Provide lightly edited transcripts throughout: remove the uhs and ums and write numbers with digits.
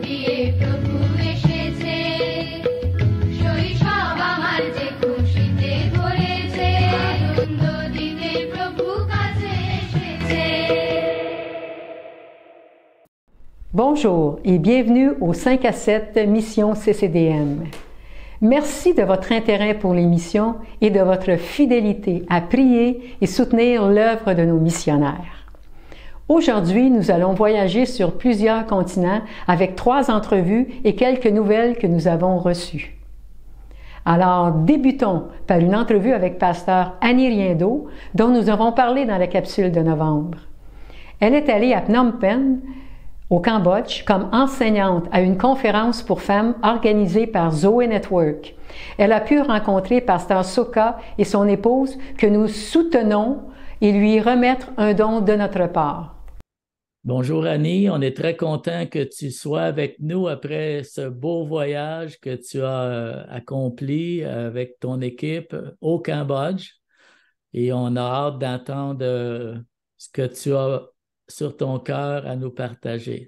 দিয়ে প্রভু এসেছে, শৈশব আমার যে খুশিতে ভরেছে, আনন্দ দিতে প্রভু কাছে এসেছে। Bonjour et bienvenue au 5 à 7 Mission CCDM. Merci de votre intérêt pour l'émission et de votre fidélité à prier et soutenir l'œuvre de nos missionnaires. Aujourd'hui, nous allons voyager sur plusieurs continents avec 3 entrevues et quelques nouvelles que nous avons reçues. Alors, débutons par une entrevue avec pasteur Annie Riendo, dont nous avons parlé dans la capsule de novembre. Elle est allée à Phnom Penh, au Cambodge, comme enseignante à une conférence pour femmes organisée par Zoe Network. Elle a pu rencontrer pasteur Soka et son épouse que nous soutenons et lui remettre un don de notre part. Bonjour Annie, on est très content que tu sois avec nous après ce beau voyage que tu as accompli avec ton équipe au Cambodge et on a hâte d'entendre ce que tu as sur ton cœur à nous partager.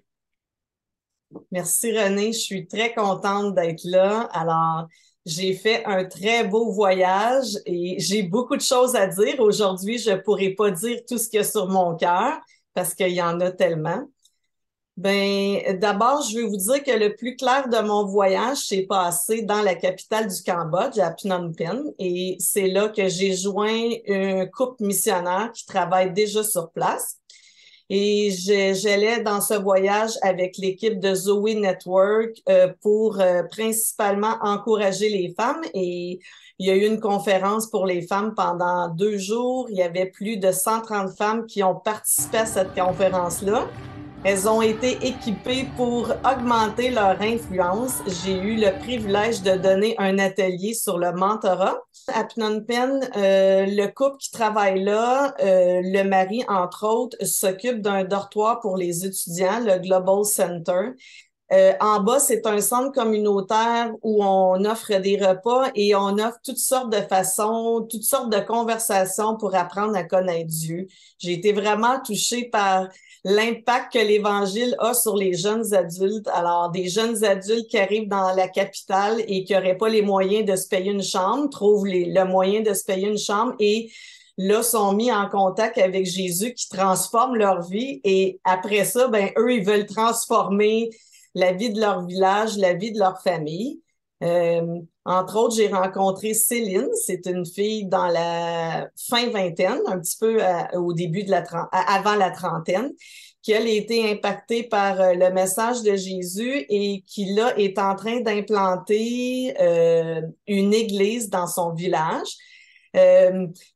Merci René, je suis très contente d'être là. Alors, j'ai fait un très beau voyage et j'ai beaucoup de choses à dire. Aujourd'hui, je ne pourrai pas dire tout ce qu'il y a sur mon cœur parce qu'il y en a tellement. D'abord, je vais vous dire que le plus clair de mon voyage s'est passé dans la capitale du Cambodge, à Phnom Penh, et c'est là que j'ai joint un couple missionnaire qui travaille déjà sur place. Et j'allais dans ce voyage avec l'équipe de Zoe Network pour principalement encourager les femmes. Et il y a eu une conférence pour les femmes pendant 2 jours. Il y avait plus de 130 femmes qui ont participé à cette conférence-là. Elles ont été équipées pour augmenter leur influence. J'ai eu le privilège de donner un atelier sur le mentorat. À Phnom Penh, le couple qui travaille là, le mari, entre autres, s'occupe d'un dortoir pour les étudiants, le Global Center. En bas, c'est un centre communautaire où on offre des repas et on offre toutes sortes de façons, toutes sortes de conversations pour apprendre à connaître Dieu. J'ai été vraiment touchée par l'impact que l'Évangile a sur les jeunes adultes. Alors, des jeunes adultes qui arrivent dans la capitale et qui n'auraient pas les moyens de se payer une chambre, trouvent le moyen de se payer une chambre et là, sont mis en contact avec Jésus qui transforme leur vie. Et après ça, eux, ils veulent transformer la vie de leur village, la vie de leur famille. Entre autres, j'ai rencontré Céline, c'est une fille dans la fin vingtaine, un petit peu au début de avant la trentaine, qui a été impactée par le message de Jésus et qui là est en train d'implanter une église dans son village.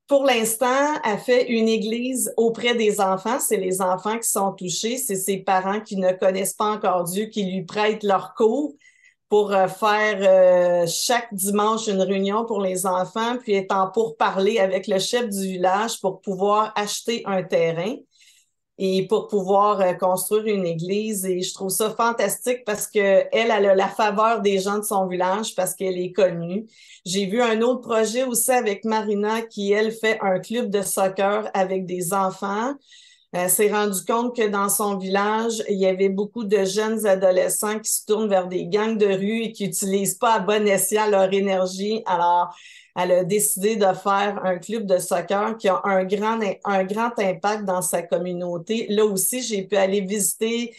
Pour l'instant, elle fait une église auprès des enfants. C'est les enfants qui sont touchés. C'est ses parents qui ne connaissent pas encore Dieu, qui lui prêtent leur cours pour faire chaque dimanche une réunion pour les enfants, puis est en pourparlers avec le chef du village pour pouvoir acheter un terrain et pour pouvoir construire une église. Et je trouve ça fantastique parce que elle a la faveur des gens de son village parce qu'elle est connue. J'ai vu un autre projet aussi avec Marina qui, elle, fait un club de soccer avec des enfants. Elle s'est rendu compte que dans son village, il y avait beaucoup de jeunes adolescents qui se tournent vers des gangs de rue et qui n'utilisent pas à bon escient leur énergie. Alors, elle a décidé de faire un club de soccer qui a un grand impact dans sa communauté. Là aussi, j'ai pu aller visiter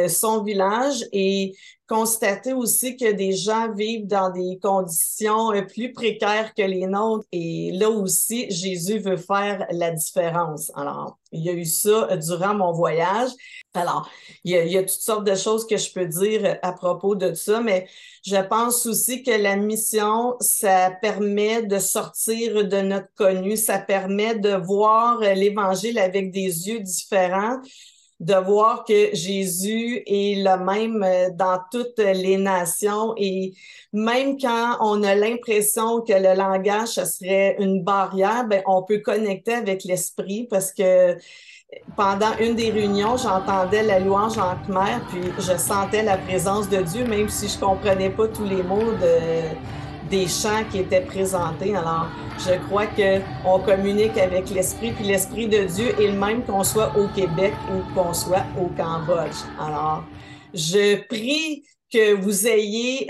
son village et constater aussi que des gens vivent dans des conditions plus précaires que les nôtres. Et là aussi, Jésus veut faire la différence. Alors, il y a eu ça durant mon voyage. Alors, il y a toutes sortes de choses que je peux dire à propos de ça, mais je pense aussi que la mission, ça permet de sortir de notre connu, ça permet de voir l'Évangile avec des yeux différents, de voir que Jésus est le même dans toutes les nations et même quand on a l'impression que le langage, ce serait une barrière, on peut connecter avec l'esprit parce que pendant une des réunions, j'entendais la louange en khmer, puis je sentais la présence de Dieu, même si je comprenais pas tous les mots des chants qui étaient présentés. Alors, je crois qu'on communique avec l'Esprit, puis l'Esprit de Dieu est le même qu'on soit au Québec ou qu'on soit au Cambodge. Alors, je prie que vous ayez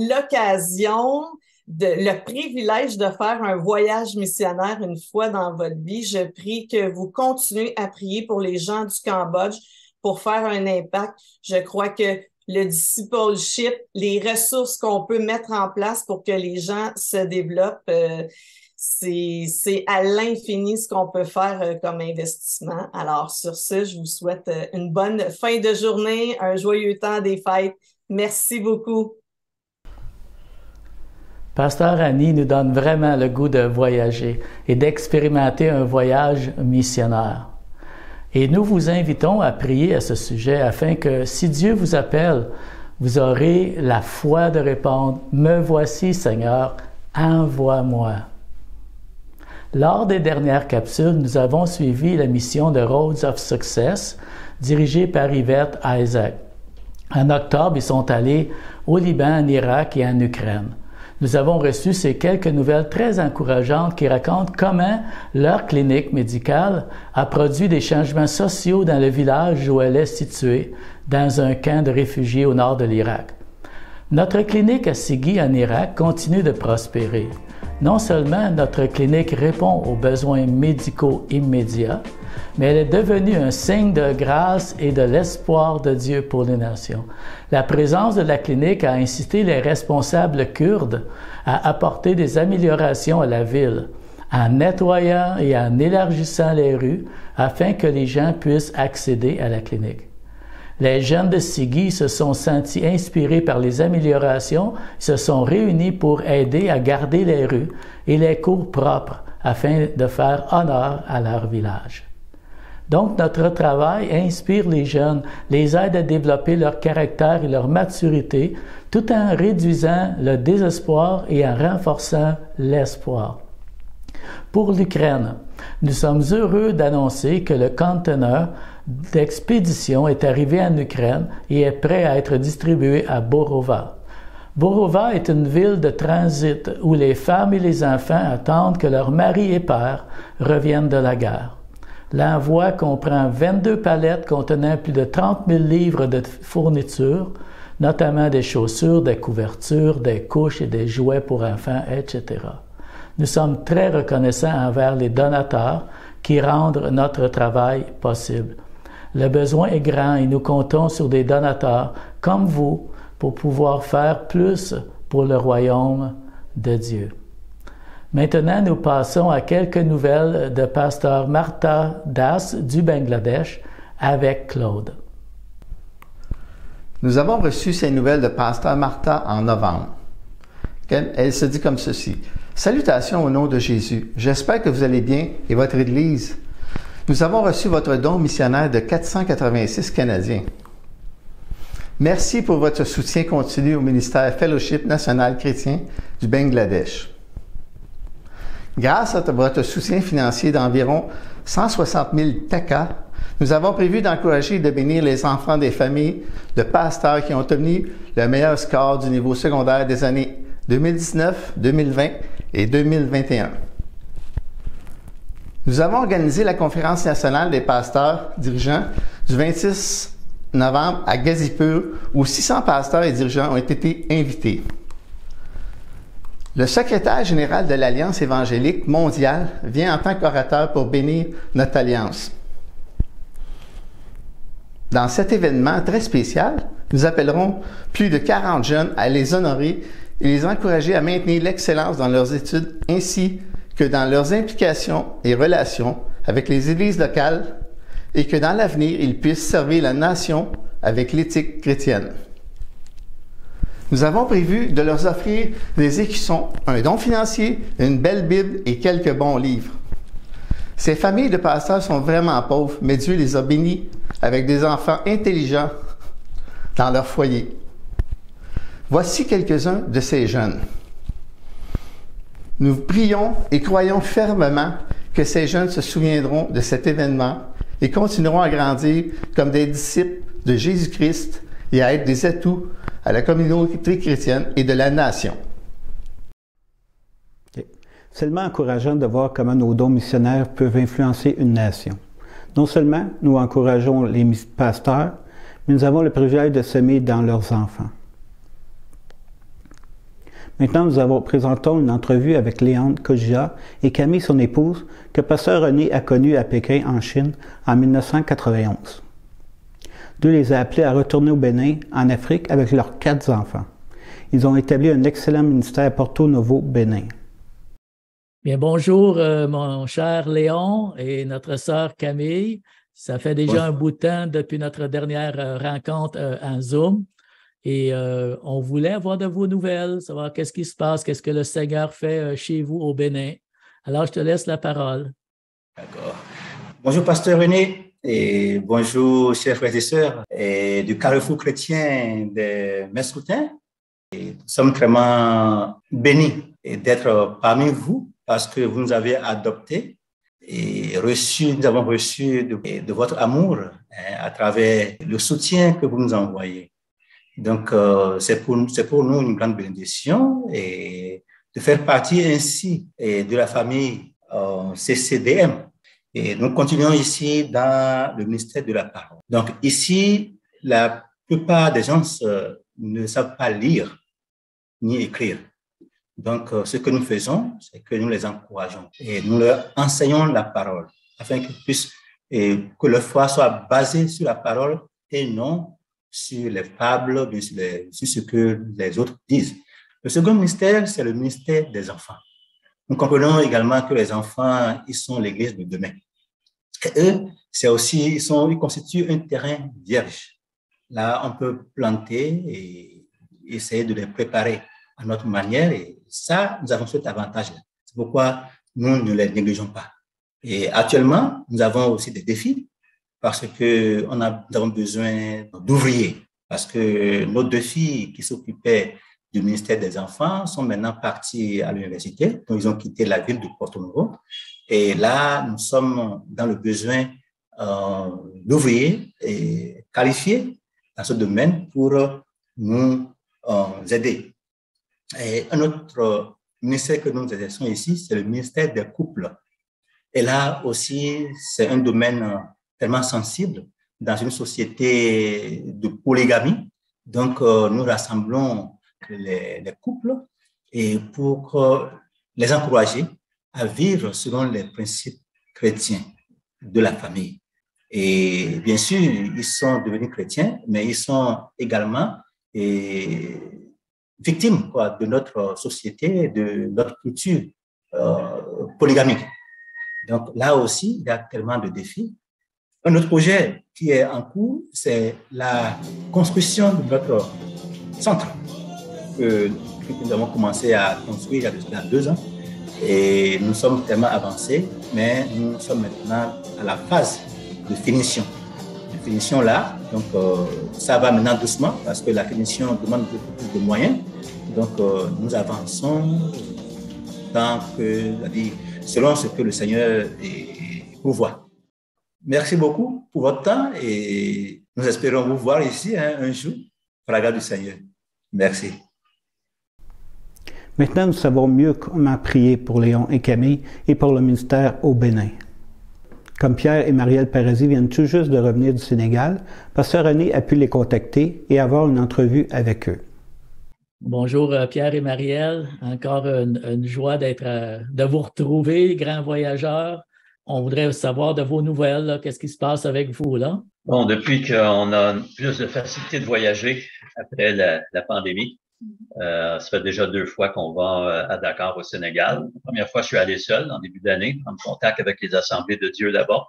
l'occasion, le privilège de faire un voyage missionnaire une fois dans votre vie. Je prie que vous continuez à prier pour les gens du Cambodge pour faire un impact. Je crois que le discipleship, les ressources qu'on peut mettre en place pour que les gens se développent, c'est à l'infini ce qu'on peut faire comme investissement. Alors, sur ce, je vous souhaite une bonne fin de journée, un joyeux temps des fêtes. Merci beaucoup. Pasteur Annie nous donne vraiment le goût de voyager et d'expérimenter un voyage missionnaire. Et nous vous invitons à prier à ce sujet afin que, si Dieu vous appelle, vous aurez la foi de répondre « Me voici, Seigneur, envoie-moi ». Lors des dernières capsules, nous avons suivi la mission de Roads of Success, dirigée par Yvette Isaac. En octobre, ils sont allés au Liban, en Irak et en Ukraine. Nous avons reçu ces quelques nouvelles très encourageantes qui racontent comment leur clinique médicale a produit des changements sociaux dans le village où elle est située, dans un camp de réfugiés au nord de l'Irak. Notre clinique à Sighi, en Irak, continue de prospérer. Non seulement notre clinique répond aux besoins médicaux immédiats, mais elle est devenue un signe de grâce et de l'espoir de Dieu pour les nations. La présence de la clinique a incité les responsables kurdes à apporter des améliorations à la ville, en nettoyant et en élargissant les rues afin que les gens puissent accéder à la clinique. Les jeunes de Sighi se sont sentis inspirés par les améliorations, se sont réunis pour aider à garder les rues et les cours propres afin de faire honneur à leur village. Donc, notre travail inspire les jeunes, les aide à développer leur caractère et leur maturité, tout en réduisant le désespoir et en renforçant l'espoir. Pour l'Ukraine, nous sommes heureux d'annoncer que le conteneur d'expédition est arrivé en Ukraine et est prêt à être distribué à Borova. Borova est une ville de transit où les femmes et les enfants attendent que leurs maris et pères reviennent de la guerre. L'envoi comprend 22 palettes contenant plus de 30 000 livres de fournitures, notamment des chaussures, des couvertures, des couches et des jouets pour enfants, etc. Nous sommes très reconnaissants envers les donateurs qui rendent notre travail possible. Le besoin est grand et nous comptons sur des donateurs comme vous pour pouvoir faire plus pour le royaume de Dieu. Maintenant, nous passons à quelques nouvelles de Pasteur Martha Das du Bangladesh avec Claude. Nous avons reçu ces nouvelles de Pasteur Martha en novembre. Elle se dit comme ceci. « Salutations au nom de Jésus. J'espère que vous allez bien et votre Église. Nous avons reçu votre don missionnaire de 486 Canadiens. Merci pour votre soutien continu au ministère Fellowship national chrétien du Bangladesh. Grâce à votre soutien financier d'environ 160 000 taka, nous avons prévu d'encourager et de bénir les enfants des familles de pasteurs qui ont obtenu le meilleur score du niveau secondaire des années 2019, 2020 et 2021. Nous avons organisé la conférence nationale des pasteurs dirigeants du 26 novembre à Gazipur, où 600 pasteurs et dirigeants ont été invités. Le secrétaire général de l'Alliance évangélique mondiale vient en tant qu'orateur pour bénir notre alliance. Dans cet événement très spécial, nous appellerons plus de 40 jeunes à les honorer et les encourager à maintenir l'excellence dans leurs études ainsi que dans leurs implications et relations avec les églises locales et que dans l'avenir, ils puissent servir la nation avec l'éthique chrétienne. Nous avons prévu de leur offrir des écussons, un don financier, une belle Bible et quelques bons livres. Ces familles de pasteurs sont vraiment pauvres, mais Dieu les a bénis avec des enfants intelligents dans leur foyer. Voici quelques-uns de ces jeunes. Nous prions et croyons fermement que ces jeunes se souviendront de cet événement et continueront à grandir comme des disciples de Jésus-Christ et à être des atouts à la communauté chrétienne et de la nation. C'est tellement encourageant de voir comment nos dons missionnaires peuvent influencer une nation. Non seulement nous encourageons les pasteurs, mais nous avons le privilège de semer dans leurs enfants. Maintenant, présentons une entrevue avec Léon Kojia et Camille, son épouse, que Pasteur René a connue à Pékin, en Chine, en 1991. Dieu les a appelés à retourner au Bénin, en Afrique, avec leurs 4 enfants. Ils ont établi un excellent ministère à Porto Novo, Bénin. Bien, bonjour, mon cher Léon et notre sœur Camille. Ça fait déjà un bout de temps depuis notre dernière rencontre en Zoom. Et on voulait avoir de vos nouvelles, savoir qu'est-ce qui se passe, qu'est-ce que le Seigneur fait chez vous au Bénin. Alors, je te laisse la parole. D'accord. Bonjour, Pasteur René, et bonjour, chers frères et sœurs et du Carrefour chrétien de Mescoutin. Nous sommes vraiment bénis d'être parmi vous parce que vous nous avez adoptés et nous avons reçu de votre amour à travers le soutien que vous nous envoyez. Donc, c'est pour nous une grande bénédiction et de faire partie ainsi de la famille CCDM. Et nous continuons ici dans le ministère de la parole. Donc, ici, la plupart des gens ne savent pas lire ni écrire. Donc, ce que nous faisons, c'est que nous les encourageons et nous leur enseignons la parole afin qu'ils puissent, que leur foi soit basée sur la parole et non sur les fables, sur ce que les autres disent. Le second ministère, c'est le ministère des enfants. Nous comprenons également que les enfants, ils sont l'église de demain. Et eux, c'est aussi, ils constituent un terrain vierge. Là, on peut planter et essayer de les préparer à notre manière. Et ça, nous avons cet avantage-là. C'est pourquoi nous ne les négligeons pas. Et actuellement, nous avons aussi des défis parce que nous avons besoin d'ouvriers. Parce que nos 2 filles qui s'occupaient du ministère des enfants sont maintenant parties à l'université. Donc, ils ont quitté la ville de Porto Novo. Et là, nous sommes dans le besoin d'ouvriers qualifiés dans ce domaine pour nous aider. Et un autre ministère que nous exerçons ici, c'est le ministère des couples. Et là aussi, c'est un domaine tellement sensible dans une société de polygamie. Donc, nous rassemblons les couples et pour les encourager à vivre selon les principes chrétiens de la famille. Et bien sûr, ils sont devenus chrétiens, mais ils sont également victimes de notre société, de notre culture polygamique. Donc là aussi, il y a tellement de défis. Un autre projet qui est en cours, c'est la construction de notre centre que nous avons commencé à construire il y a 2 ans. Et nous sommes tellement avancés, mais nous sommes maintenant à la phase de finition. La finition là, donc ça va maintenant doucement parce que la finition demande beaucoup plus de moyens. Donc nous avançons selon ce que le Seigneur pourvoit. Merci beaucoup pour votre temps et nous espérons vous voir ici un jour par la grâce du Seigneur. Merci. Maintenant, nous savons mieux comment prier pour Léon et Camille et pour le ministère au Bénin. Comme Pierre et Marielle Parisi viennent tout juste de revenir du Sénégal, Pasteur René a pu les contacter et avoir une entrevue avec eux. Bonjour Pierre et Marielle, encore une joie de vous retrouver, grands voyageurs. On voudrait savoir de vos nouvelles, là. Qu'est-ce qui se passe avec vous là? Bon, depuis qu'on a plus de facilité de voyager après la pandémie, ça fait déjà 2 fois qu'on va à Dakar au Sénégal. La première fois, je suis allé seul en début d'année, en contact avec les assemblées de Dieu là-bas,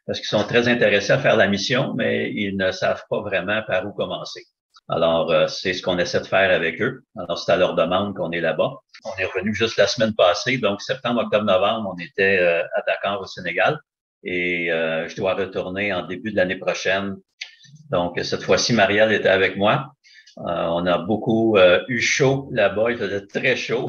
parce qu'ils sont très intéressés à faire la mission, mais ils ne savent pas vraiment par où commencer. Alors, c'est ce qu'on essaie de faire avec eux. Alors, c'est à leur demande qu'on est là-bas. On est revenu juste la semaine passée, donc septembre, octobre, novembre, on était à Dakar au Sénégal et je dois retourner en début de l'année prochaine. Donc, cette fois-ci, Marielle était avec moi. On a beaucoup eu chaud là-bas, il faisait très chaud.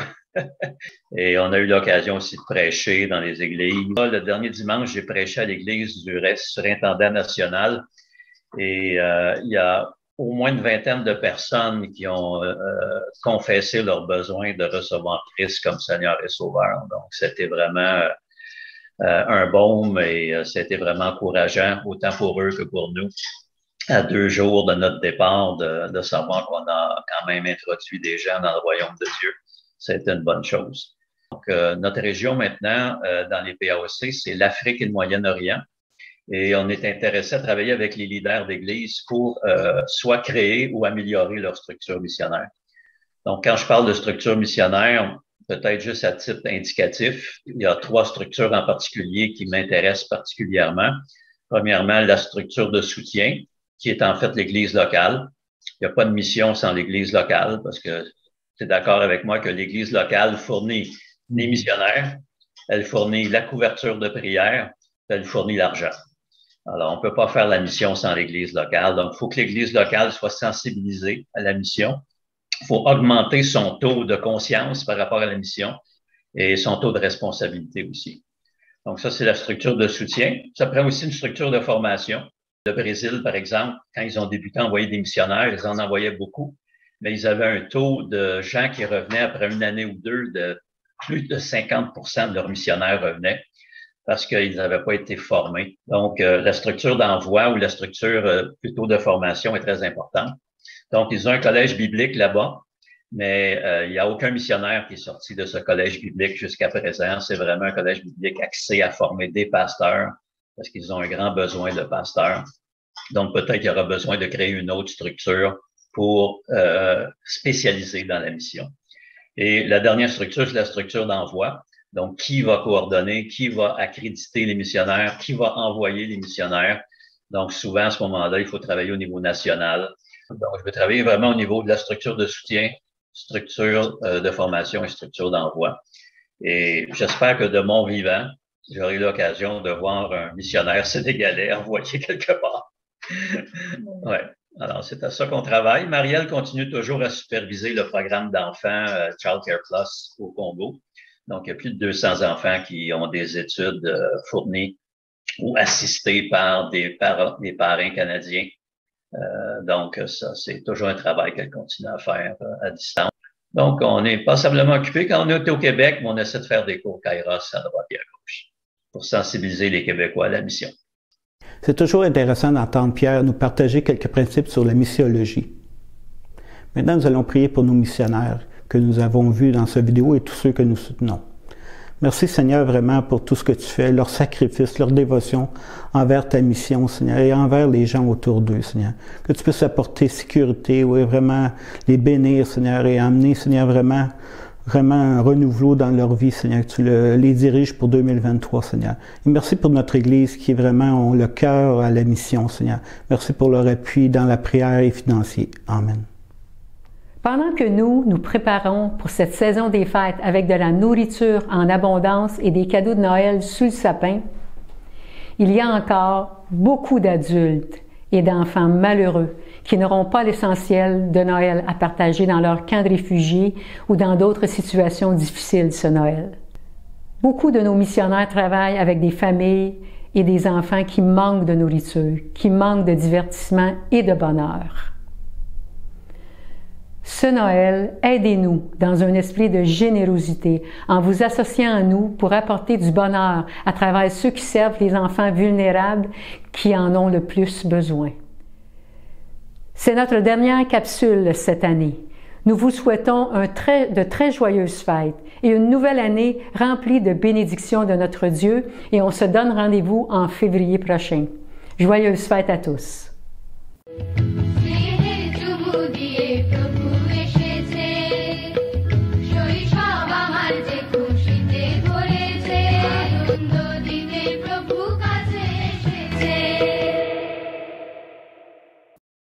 Et on a eu l'occasion aussi de prêcher dans les églises. Le dernier dimanche, j'ai prêché à l'église du surintendant national. Et il y a au moins une vingtaine de personnes qui ont confessé leur besoin de recevoir Christ comme Seigneur et Sauveur. Donc, c'était vraiment un baume et c'était vraiment encourageant, autant pour eux que pour nous, à 2 jours de notre départ, de savoir qu'on a quand même introduit des gens dans le royaume de Dieu. C'était une bonne chose. Donc, notre région maintenant, dans les PAOC, c'est l'Afrique et le Moyen-Orient. Et on est intéressé à travailler avec les leaders d'Église pour soit créer ou améliorer leur structure missionnaire. Donc, quand je parle de structure missionnaire, peut-être juste à titre indicatif, il y a 3 structures en particulier qui m'intéressent particulièrement. Premièrement, la structure de soutien, qui est en fait l'Église locale. Il n'y a pas de mission sans l'Église locale, parce que tu es d'accord avec moi que l'Église locale fournit les missionnaires, elle fournit la couverture de prière, elle fournit l'argent. Alors, on ne peut pas faire la mission sans l'Église locale. Donc, il faut que l'Église locale soit sensibilisée à la mission. Il faut augmenter son taux de conscience par rapport à la mission et son taux de responsabilité aussi. Donc, ça, c'est la structure de soutien. Ça prend aussi une structure de formation. Le Brésil, par exemple, quand ils ont débuté à envoyer des missionnaires, ils en envoyaient beaucoup, mais ils avaient un taux de gens qui revenaient après 1 année ou 2 de plus de 50% de leurs missionnaires revenaient parce qu'ils n'avaient pas été formés. Donc, la structure d'envoi ou la structure plutôt de formation est très importante. Donc, ils ont un collège biblique là-bas, mais il n'y a aucun missionnaire qui est sorti de ce collège biblique jusqu'à présent. C'est vraiment un collège biblique axé à former des pasteurs parce qu'ils ont un grand besoin de pasteurs. Donc, peut-être qu'il y aura besoin de créer une autre structure pour spécialiser dans la mission. Et la dernière structure, c'est la structure d'envoi. Donc, qui va coordonner, qui va accréditer les missionnaires, qui va envoyer les missionnaires. Donc, souvent, à ce moment-là, il faut travailler au niveau national. Donc, je vais travailler vraiment au niveau de la structure de soutien, structure de formation et structure d'envoi. Et j'espère que de mon vivant, j'aurai l'occasion de voir un missionnaire sénégalais envoyé quelque part. Ouais. Alors, c'est à ça qu'on travaille. Marielle continue toujours à superviser le programme d'enfants Child Care Plus au Congo. Donc, il y a plus de 200 enfants qui ont des études fournies ou assistées par des parrains canadiens. Donc, ça, c'est toujours un travail qu'elle continue à faire à distance. Donc, on est passablement occupé. Quand on est au Québec, on essaie de faire des cours Kairos à droite et à gauche pour sensibiliser les Québécois à la mission. C'est toujours intéressant d'entendre Pierre nous partager quelques principes sur la missiologie. Maintenant, nous allons prier pour nos missionnaires que nous avons vus dans cette vidéo et tous ceux que nous soutenons. Merci Seigneur vraiment pour tout ce que tu fais, leur sacrifice, leur dévotion envers ta mission Seigneur et envers les gens autour d'eux Seigneur. Que tu puisses apporter sécurité, oui, vraiment les bénir Seigneur et amener Seigneur vraiment un renouveau dans leur vie Seigneur, que tu les diriges pour 2023 Seigneur. Et merci pour notre Église qui vraiment ont le cœur à la mission Seigneur. Merci pour leur appui dans la prière et financier. Amen. Pendant que nous préparons pour cette saison des fêtes avec de la nourriture en abondance et des cadeaux de Noël sous le sapin, il y a encore beaucoup d'adultes et d'enfants malheureux qui n'auront pas l'essentiel de Noël à partager dans leur camp de réfugiés ou dans d'autres situations difficiles ce Noël. Beaucoup de nos missionnaires travaillent avec des familles et des enfants qui manquent de nourriture, qui manquent de divertissement et de bonheur. Ce Noël, aidez-nous dans un esprit de générosité en vous associant à nous pour apporter du bonheur à travers ceux qui servent les enfants vulnérables qui en ont le plus besoin. C'est notre dernière capsule cette année. Nous vous souhaitons de très joyeuses fêtes et une nouvelle année remplie de bénédictions de notre Dieu et on se donne rendez-vous en février prochain. Joyeuses fêtes à tous! स्नेह सुबुदिए